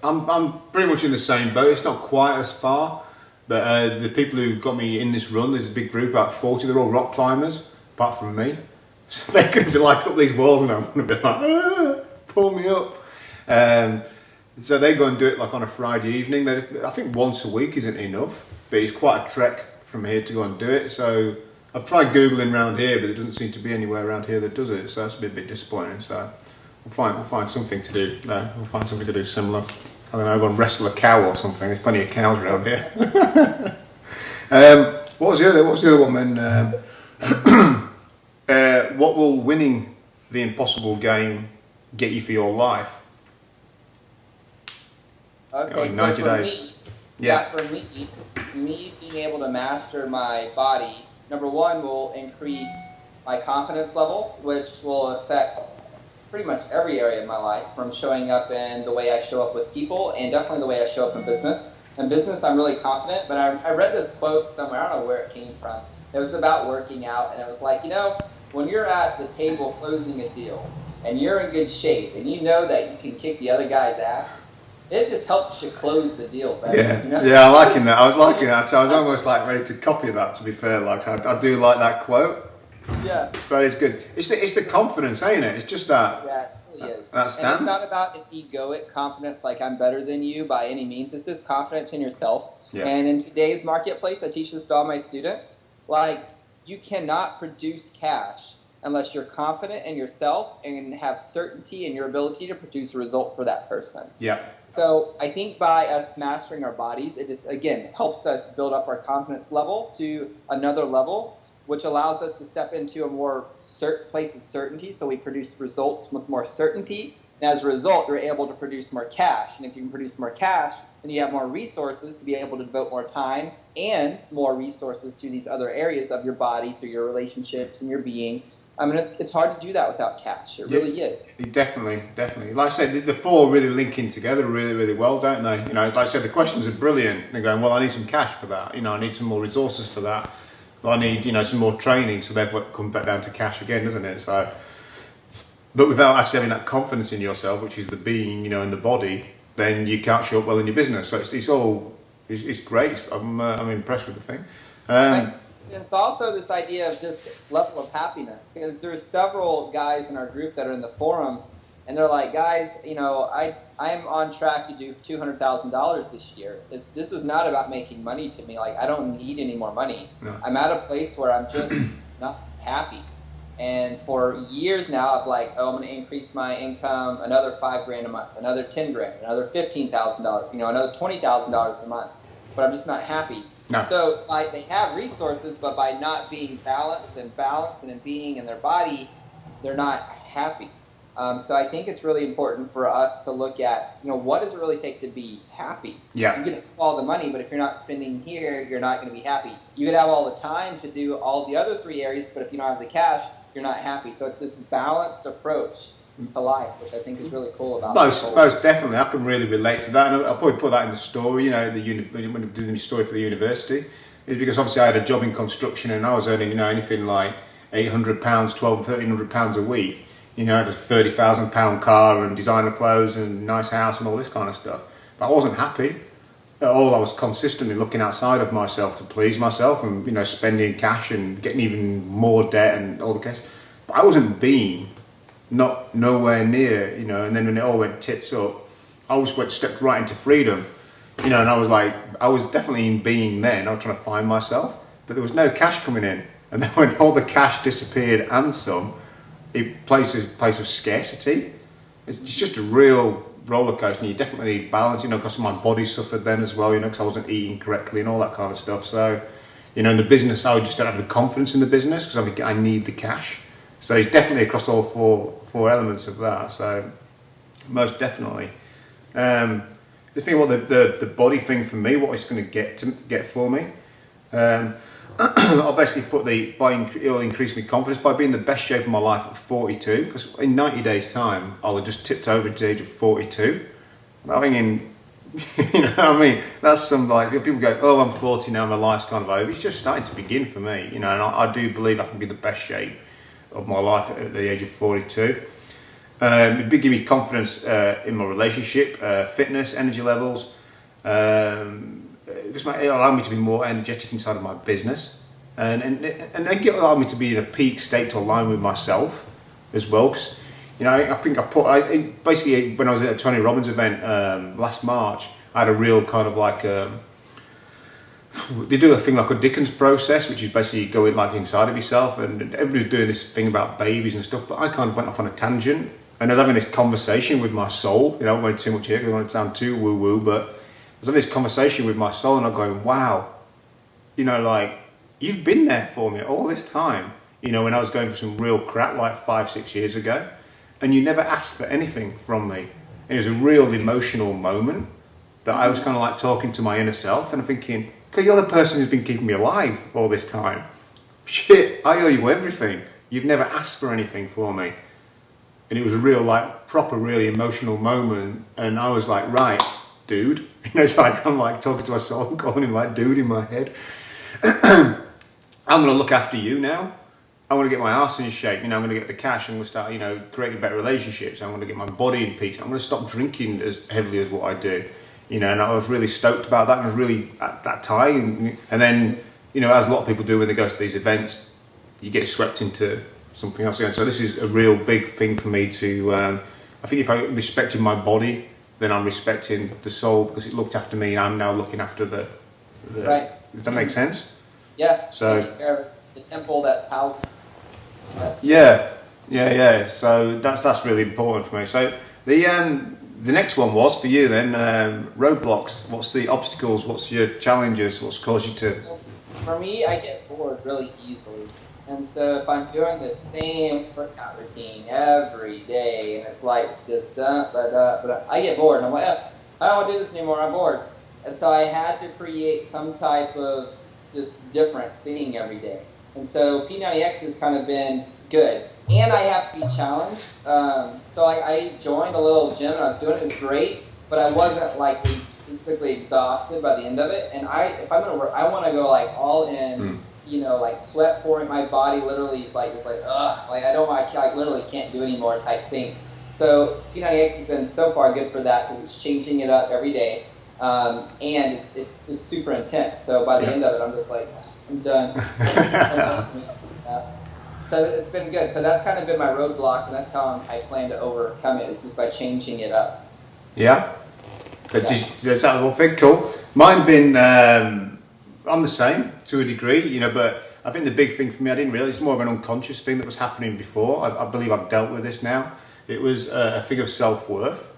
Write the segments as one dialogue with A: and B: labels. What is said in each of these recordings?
A: I'm pretty much in the same boat. It's not quite as far, but the people who got me in this run, there's a big group, about 40. They're all rock climbers, apart from me. So they're going to be like up these walls, and I'm going to be like, pull me up. So they go and do it like on a Friday evening. I think once a week isn't enough, but it's quite a trek from here to go and do it. So I've tried Googling around here, but there doesn't seem to be anywhere around here that does it. So that's a bit disappointing. So we'll find something to do. We'll find something to do similar. I don't know, go and wrestle a cow or something. There's plenty of cows around here. What was the other one then? What will winning the impossible game get you for your life?
B: Okay, so
A: 90
B: for
A: days.
B: Me, for me being able to master my body, number one, will increase my confidence level, which will affect pretty much every area of my life, from showing up in the way I show up with people, and definitely the way I show up in business. In business, I'm really confident, but I read this quote somewhere, I don't know where it came from. It was about working out, and it was like, when you're at the table closing a deal, and you're in good shape, and you know that you can kick the other guy's ass, it just helps you close the deal better.
A: Yeah, I liking that. I was liking that. So I was almost like ready to copy that. To be fair, like I do like that quote.
B: Yeah,
A: but it's good. It's the confidence, ain't it? It's just that.
B: Yeah, it really is.
A: That stance.
B: And it's not about an egoic confidence, like I'm better than you by any means. It's just confidence in yourself.
A: Yeah.
B: And in today's marketplace, I teach this to all my students. Like, you cannot produce cash unless you're confident in yourself and have certainty in your ability to produce a result for that person.
A: Yeah.
B: So I think by us mastering our bodies, it just, again, helps us build up our confidence level to another level, which allows us to step into a more place of certainty. So we produce results with more certainty. And as a result, you're able to produce more cash. And if you can produce more cash, then you have more resources to be able to devote more time and more resources to these other areas of your body, through your relationships and your being. I mean, it's hard to do that without cash. It really is.
A: Definitely. Like I said, the four really link in together really well, don't they? Like I said, the questions are brilliant. They're going, well, I need some cash for that. I need some more resources for that. I need, some more training. So therefore, it comes back down to cash again, doesn't it? So, but without actually having that confidence in yourself, which is the being, in the body, then you can't show up well in your business. So it's great. I'm impressed with the thing.
B: It's also this idea of just level of happiness, because there's several guys in our group that are in the forum, and they're like, guys, I'm on track to do $200,000 this year. This is not about making money to me. Like, I don't need any more money. No. I'm at a place where I'm just not happy. And for years now, I'm like, I'm going to increase my income another $5,000 a month, another $10,000, another $15,000, another $20,000 a month. But I'm just not happy. No. So they have resources, but by not being balanced and in being in their body, they're not happy. So I think it's really important for us to look at, what does it really take to be happy?
A: Yeah.
B: You can have all the money, but if you're not spending here, you're not going to be happy. You could have all the time to do all the other three areas, but if you don't have the cash, you're not happy. So it's this balanced approach to life, which I think is really cool about
A: most definitely. I can really relate to that, and I'll probably put that in the story. When I'm doing the story for the university, is because obviously I had a job in construction and I was earning anything like £800, £1,200, £1,300 a week. I had a £30,000 car and designer clothes and nice house and all this kind of stuff. But I wasn't happy at all. I was consistently looking outside of myself to please myself, and spending cash and getting even more debt and all the case. But I wasn't being. Nowhere near, and then when it all went tits up, I stepped right into freedom, and I was definitely in being then. I was trying to find myself, but there was no cash coming in, and then when all the cash disappeared and some, it place of scarcity. It's just a real roller coaster, and you definitely need balance, because my body suffered then as well, because I wasn't eating correctly and all that kind of stuff. So, in the business, I just don't have the confidence in the business because I need the cash. So it's definitely across all four elements of that. So most definitely. The thing about the body thing for me, what it's going to get for me, I'll basically put it'll increase my confidence by being in the best shape of my life at 42. Because in 90 days time, I'll have just tipped over to the age of 42. I mean, what I mean? That's people go, oh, I'm 40 now, my life's kind of over. It's just starting to begin for me, and I do believe I can be the best shape of my life at the age of 42. It did give me confidence in my relationship, fitness, energy levels. It allowed me to be more energetic inside of my business, and it allowed me to be in a peak state to align with myself as well. 'Cause, you know, I think basically when I was at a Tony Robbins event last March, I had a real kind of like they do a thing like a Dickens process, which is basically going like inside of yourself, and everybody's doing this thing about babies and stuff, but I kind of went off on a tangent, and I was having this conversation with my soul. You know, I won't too much here because I don't want to sound too woo woo, but I was having this conversation with my soul, and I'm going, wow, you know, like, you've been there for me all this time, you know, when I was going for some real crap like 5-6 years ago, and you never asked for anything from me. And it was a real emotional moment that I was kind of like talking to my inner self, and I'm thinking, because you're the person who's been keeping me alive all this time. Shit, I owe you everything. You've never asked for anything for me. And it was a real, like, proper, really emotional moment. And I was like, right, dude. You know, it's like I'm like talking to my soul, calling him like dude in my head. I'm going to look after you now. I want to get my arse in shape. You know, I'm going to get the cash. I'm going to start, you know, creating better relationships. I'm going to get my body in peace. I'm going to stop drinking as heavily as what I do. You know, and I was really stoked about that, and I was really at that tie. And then, you know, as a lot of people do when they go to these events, you get swept into something else again. So this is a real big thing for me to, I think if I respected my body, then I'm respecting the soul, because it looked after me, and I'm now looking after the
B: Right.
A: Does that make sense?
B: Yeah.
A: So
B: the temple that's housed.
A: Yeah. So that's really important for me. So the next one was for you then, roadblocks. What's the obstacles? What's your challenges? What's caused you to?
B: For me, I get bored really easily. And so if I'm doing the same workout routine every day, and it's like this, I get bored. And I'm like, I don't want to do this anymore. I'm bored. And so I had to create some type of just different thing every day. And so P90X has kind of been good. And I have to be challenged. So I joined a little gym, and I was doing it. It was great, but I wasn't like physically exhausted by the end of it. And if I'm gonna work, I want to go like all in. You know, like sweat pouring. My body literally is like it's like ugh. Like I literally can't do anymore type thing. So P90X has been so far good for that, because it's changing it up every day, and it's super intense. So by the end of it, I'm just like, I'm done. So it's been good. So that's kind of been my roadblock, and that's how I plan to overcome it, is just by changing it up.
A: Yeah. That's that whole thing. Cool. Mine been. I'm the same to a degree, you know, but I think the big thing for me, I didn't realize, it's more of an unconscious thing that was happening before. I believe I've dealt with this now. It was a thing of self-worth.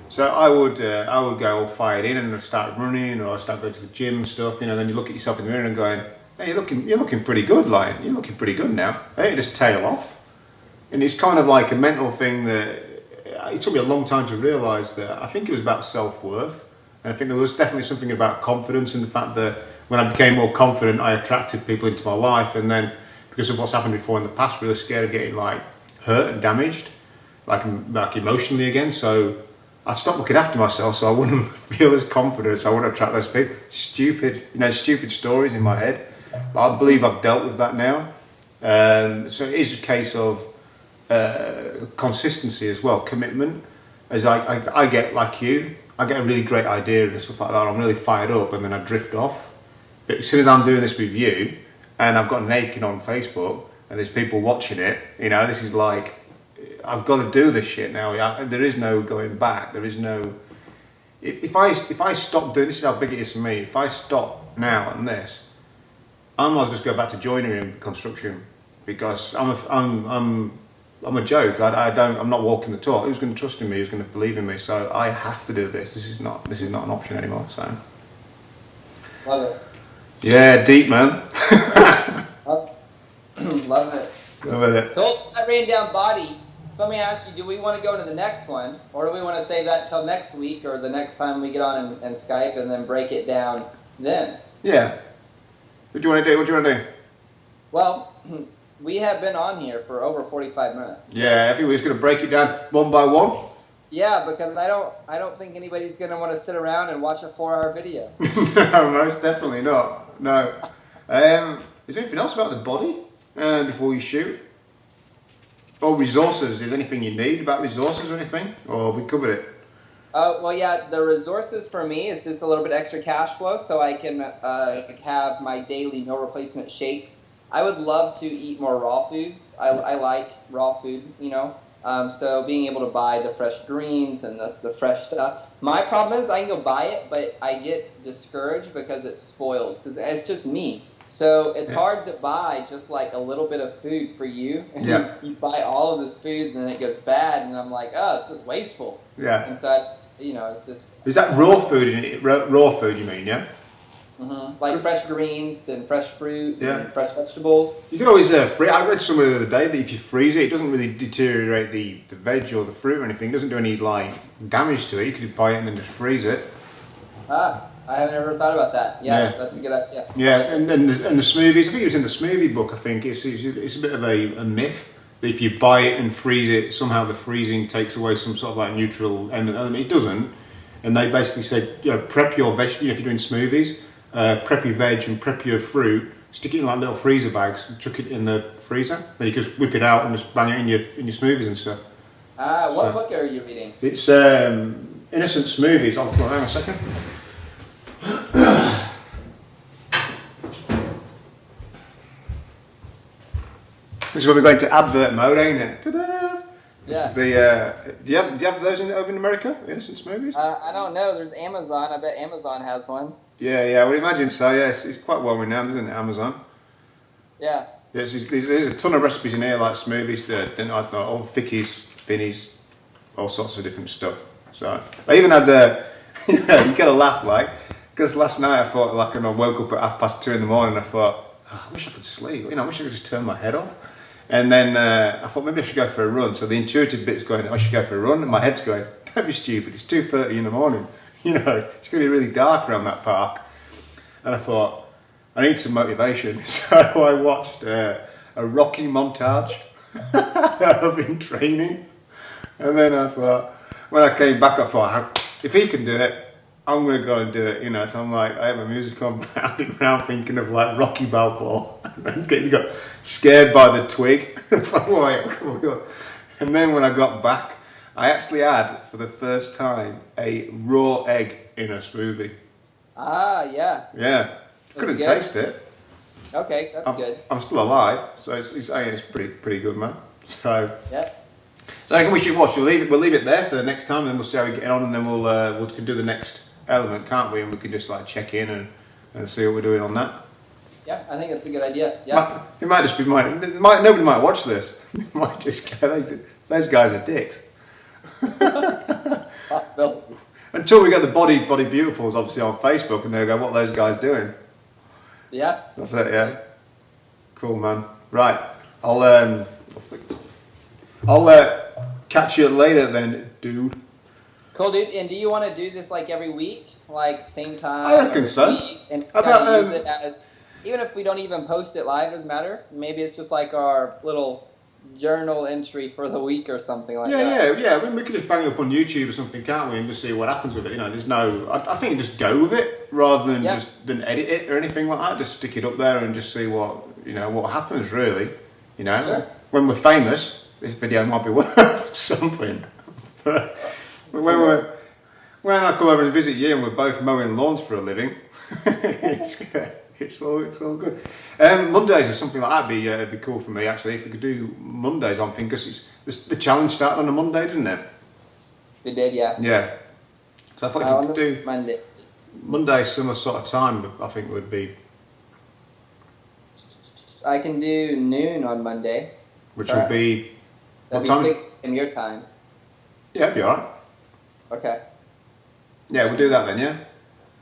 A: So I would go all fired in, and I'd start running, or I'd start going to the gym and stuff, you know. Then you look at yourself in the mirror and going, hey, you're looking pretty good, like, you're looking pretty good now. Hey, you just tail off. And it's kind of like a mental thing that it took me a long time to realise that I think it was about self-worth. And I think there was definitely something about confidence, and the fact that when I became more confident, I attracted people into my life. And then, because of what's happened before in the past, really scared of getting like hurt and damaged, like emotionally again. So I stopped looking after myself, so I wouldn't feel as confident. So I wouldn't attract those people. Stupid stories in my head. But I believe I've dealt with that now. So it is a case of consistency as well, commitment. As I get like you, I get a really great idea and stuff like that. I'm really fired up, and then I drift off. But as soon as I'm doing this with you, and I've got naked on Facebook, and there's people watching it, you know, this is like, I've got to do this shit now. There is no going back. There is no. If I stop doing this, is how big it is for me. If I stop now on this, I might as well just go back to joinery and construction, because I'm a joke. I'm not walking the talk. Who's going to trust in me? Who's going to believe in me? So I have to do this. This is not an option anymore. So.
B: Love it.
A: Yeah, deep, man.
B: Love it.
A: Love it.
B: So that ran down body. So let me ask you, do we want to go to the next one, or do we want to save that until next week, or the next time we get on and Skype, and then break it down then?
A: Yeah. What do you want to do?
B: Well, we have been on here for over 45 minutes.
A: Yeah, I think we're just going to break it down one by one.
B: Yeah, because I don't think anybody's going to want to sit around and watch a 4-hour video.
A: No, most definitely not. No. Is there anything else about the body before you shoot? Or resources? Is there anything you need about resources or anything? Or have we covered it?
B: Well, yeah, the resources for me is just a little bit extra cash flow so I can have my daily meal replacement shakes. I would love to eat more raw foods. I like raw food, you know. So being able to buy the fresh greens and the fresh stuff. My problem is I can go buy it, but I get discouraged because it spoils, because it's just me. So it's hard to buy just like a little bit of food for you, and you buy all of this food, and then it goes bad, and I'm like, oh, this is wasteful.
A: Yeah.
B: And so, you know, it's just...
A: Is that raw food in it? Raw food, you mean, yeah?
B: Mm-hmm. Like fresh greens and fresh fruit and fresh vegetables.
A: You can always freeze. I read somewhere the other day that if you freeze it, it doesn't really deteriorate the veg or the fruit or anything. It doesn't do any like damage to it. You could buy it and then just freeze it.
B: Ah, I haven't ever thought about that. Yeah, that's a good idea.
A: Yeah, and the smoothies. I think it was in the smoothie book. I think it's a bit of a myth that if you buy it and freeze it, somehow the freezing takes away some sort of like neutral element. It doesn't. And they basically said, you know, prep your veg. You know, if you're doing smoothies. Prep your veg and prep your fruit, stick it in like little freezer bags and chuck it in the freezer. Then you just whip it out and just bang it in your smoothies and stuff.
B: What book are you reading?
A: It's Innocent Smoothies. Oh, hang on a second. This is when we're going to advert mode, ain't it? Ta-da! This is the. Do you have those over in America? Innocent Smoothies?
B: I don't know. There's Amazon. I bet Amazon has one.
A: Yeah, I would imagine so. Yes, it's quite well renowned, isn't it? Amazon.
B: Yeah.
A: There's a ton of recipes in here, like smoothies, all thickies, finnies, all sorts of different stuff. So I even had you gotta laugh, like, because last night I thought, like, I woke up at 2:30 in the morning, and I thought, oh, I wish I could sleep. You know, I wish I could just turn my head off. And then I thought maybe I should go for a run. So the intuitive bit's going, I should go for a run, and my head's going, don't be stupid. It's 2:30 in the morning. You know, it's going to be really dark around that park. And I thought, I need some motivation. So I watched a Rocky montage of him training. And then I thought, when I came back, I thought, if he can do it, I'm going to go and do it. You know, so I'm like, I have my music on, pounding around thinking of like Rocky Balboa. And got scared by the twig. Oh my God. And then when I got back, I actually had, for the first time, a raw egg in a smoothie.
B: Ah, yeah.
A: Yeah. Couldn't taste it.
B: Okay, that's good.
A: I'm still alive, so it's pretty good, man. So
B: yeah.
A: So I think we should watch. We'll leave it there for the next time, and then we'll see how we get on, and then we can do the next element, can't we? And we can just like check in and see what we're doing on that.
B: Yeah, I think that's a good idea. Yeah.
A: It might just be nobody might watch this. It might just go, those guys are dicks.
B: Possibility.
A: Until we get the body beautifuls obviously on Facebook, and they'll go, what are those guys doing?
B: Yeah.
A: That's it. Yeah. Cool, man. Right. I'll catch you later then, dude.
B: Cool, dude. And do you want to do this like every week, like same time?
A: I reckon so.
B: And use it as, even if we don't even post it live, doesn't matter. Maybe it's just like our little journal entry for the week or something like that.
A: Yeah. I mean, we could just bang it up on YouTube or something, can't we? And just see what happens with it. You know, there's no. I think just go with it rather than than edit it or anything like that. Just stick it up there and just see what happens. Really, you know.
B: Sure.
A: When we're famous, this video might be worth something. But when I come over and visit you and we're both mowing lawns for a living, it's all good. Mondays or something like that would be cool for me actually. If we could do Mondays, I'm thinking, because the challenge started on a Monday, didn't it?
B: It did, yeah.
A: Yeah. So I thought if we could do
B: Monday,
A: similar sort of time, I think would be.
B: I can do noon on Monday.
A: Which would be.
B: That'd be 6 in your time.
A: Yeah, it'd be alright.
B: Okay.
A: Yeah, we'll do that then, yeah?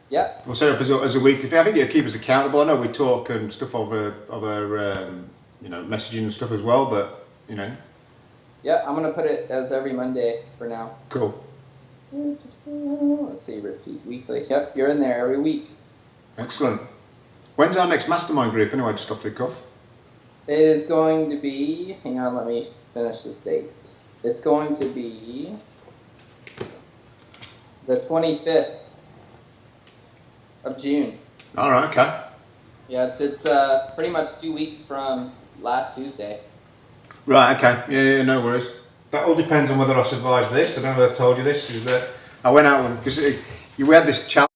B: Yeah.
A: We'll set up as a weekly thing. I think it'll keep us accountable. I know we talk and stuff over messaging and stuff as well, but, you know.
B: Yeah, I'm going to put it as every Monday for now.
A: Cool.
B: Let's see, repeat weekly. Yep, you're in there every week.
A: Excellent. When's our next mastermind group anyway, just off the cuff?
B: It is going to be, hang on, let me finish this date. It's going to be the 25th of June.
A: All right, okay.
B: Yeah, it's pretty much 2 weeks from last Tuesday.
A: Right, okay, yeah, no worries. That all depends on whether I survive this. I don't know if I told you this, is that I went out because we had this challenge.